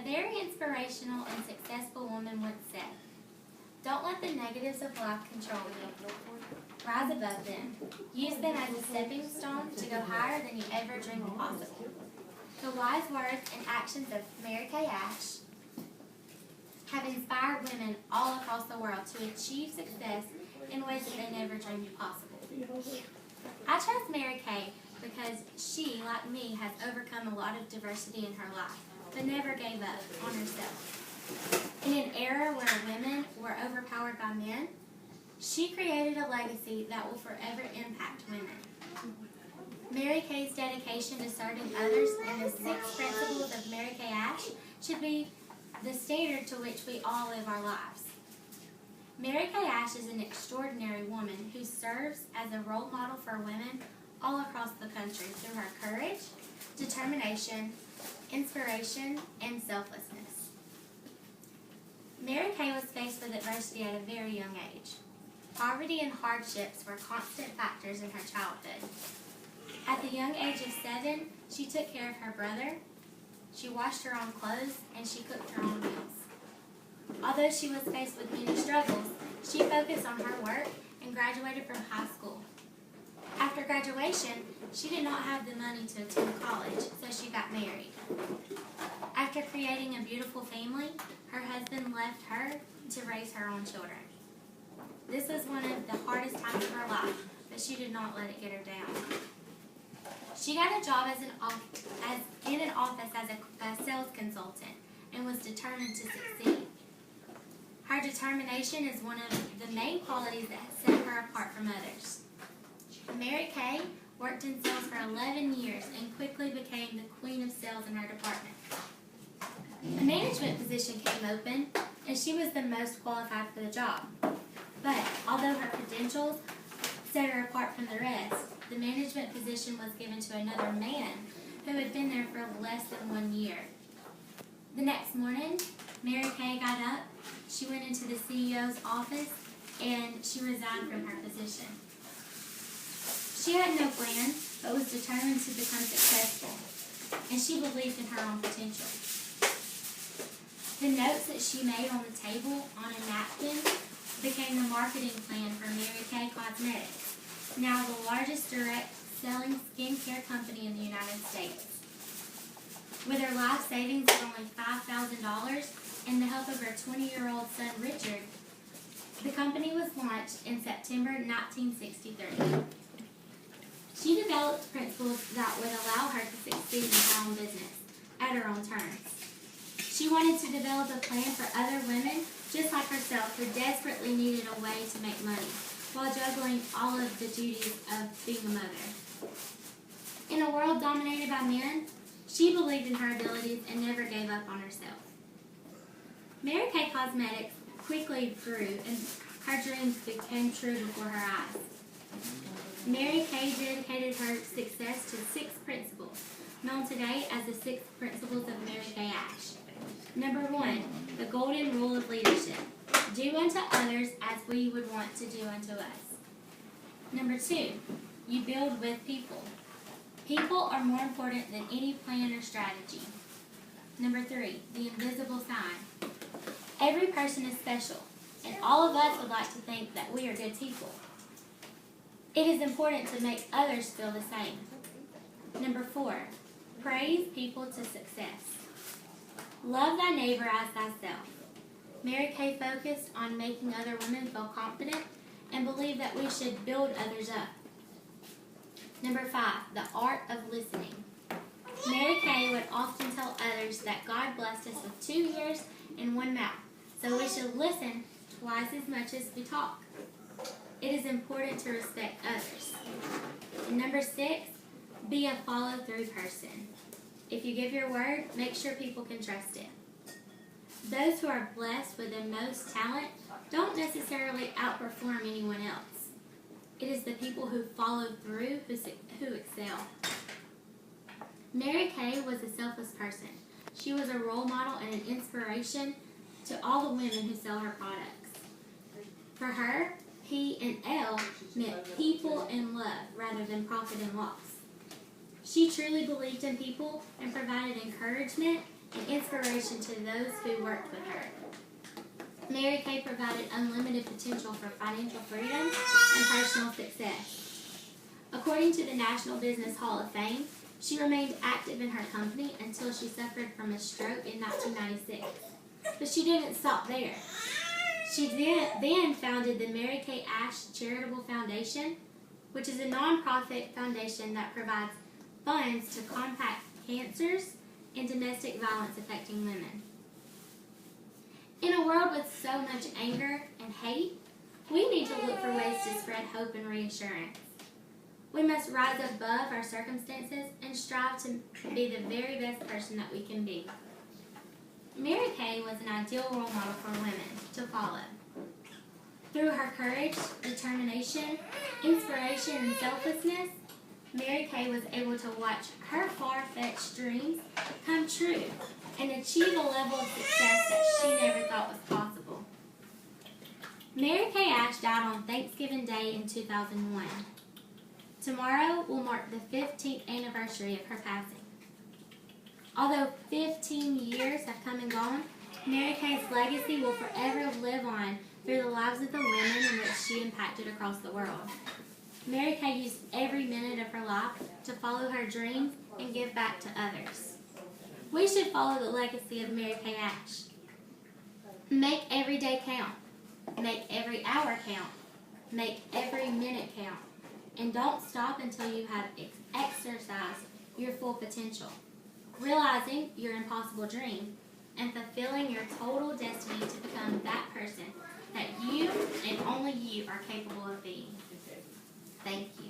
very inspirational and successful woman once said, "Don't let the negatives of life control you. Rise above them. Use them as a stepping stone to go higher than you ever dreamed possible." The wise words and actions of MaryKay have inspired women all across the world to achieve success in ways that they never dreamed possible. I trust MaryKay because she, like me, has overcome a lot of diversity in her life, but never gave up on herself. In an era where women were overpowered by men, she created a legacy that will forever impact women. MaryKay's dedication to serving others and the 6 principles of MaryKay should be the standard to which we all live our lives. MaryKay is an extraordinary woman who serves as a role model for women all across the country through her courage, determination, inspiration, and selflessness. MaryKay was faced with adversity at a very young age. Poverty and hardships were constant factors in her childhood. At the young age of 7, she took care of her brother, she washed her own clothes, and she cooked her own meals. Although she was faced with many struggles, she focused on her work and graduated from high school. After graduation, she did not have the money to attend college, so she got married. After creating a beautiful family, her husband left her to raise her own children. This was one of the hardest times of her life, but she did not let it get her down. She got a job in an office as a sales consultant and was determined to succeed. Her determination is one of the main qualities that set her apart from others. MaryKay worked in sales for 11 years and quickly became the queen of sales in her department. A management position came open, and she was the most qualified for the job. But although her credentials set her apart from the rest, the management position was given to another man who had been there for less than 1 year. The next morning, MaryKay got up, she went into the CEO's office, and she resigned from her position. She had no plan, but was determined to become successful, and she believed in her own potential. The notes that she made on the table on a napkin became the marketing plan for MaryKay Cosmetics, now the largest direct selling skincare company in the United States. With her life savings of only $5,000 and the help of her 20-year-old son Richard, the company was launched in September 1963. She developed principles that would allow her to succeed in her own business at her own terms. She wanted to develop a plan for other women just like herself who desperately needed a way to make money while juggling all of the duties of being a mother. In a world dominated by men, she believed in her abilities and never gave up on herself. MaryKay Cosmetics quickly grew and her dreams became true before her eyes. MaryKay dedicated her success to 6 principles, known today as the 6 principles of MaryKay Ash. Number 1, the golden rule of leadership. Do unto others as we would want to do unto us. Number 2, you build with people. People are more important than any plan or strategy. Number 3, the invisible sign. Every person is special, and all of us would like to think that we are good people. It is important to make others feel the same. Number 4, praise people to success. Love thy neighbor as thyself. MaryKay focused on making other women feel confident and believed that we should build others up. Number 5, the art of listening. MaryKay would often tell others that God blessed us with 2 ears and 1 mouth, so we should listen twice as much as we talk. It is important to respect others. And number 6, be a follow-through person. If you give your word, make sure people can trust it. Those who are blessed with the most talent don't necessarily outperform anyone else. It is the people who follow through who excel. MaryKay was a selfless person. She was a role model and an inspiration to all the women who sell her products. For her, P and L meant people and love rather than profit and loss. She truly believed in people and provided encouragement and inspiration to those who worked with her. MaryKay provided unlimited potential for financial freedom and personal success. According to the National Business Hall of Fame, she remained active in her company until she suffered from a stroke in 1996. But she didn't stop there. She then founded the MaryKay Charitable Foundation, which is a nonprofit foundation that provides funds to combat cancers and domestic violence affecting women. In a world with so much anger and hate, we need to look for ways to spread hope and reassurance. We must rise above our circumstances and strive to be the very best person that we can be. MaryKay was an ideal role model for women to follow. Through her courage, determination, inspiration, and selflessness, MaryKay was able to watch her far-fetched dreams come true and achieve a level of success that she never thought was possible. MaryKay Ash died on Thanksgiving Day in 2001. Tomorrow will mark the 15th anniversary of her passing. Although 15 years have come and gone, MaryKay's legacy will forever live on through the lives of the women in which she impacted across the world. MaryKay used every minute of her life to follow her dreams and give back to others. We should follow the legacy of MaryKay Ash. Make every day count. Make every hour count. Make every minute count. And don't stop until you have exercised your full potential, realizing your impossible dream, and fulfilling your total destiny to become that person that you and only you are capable of being. Thank you.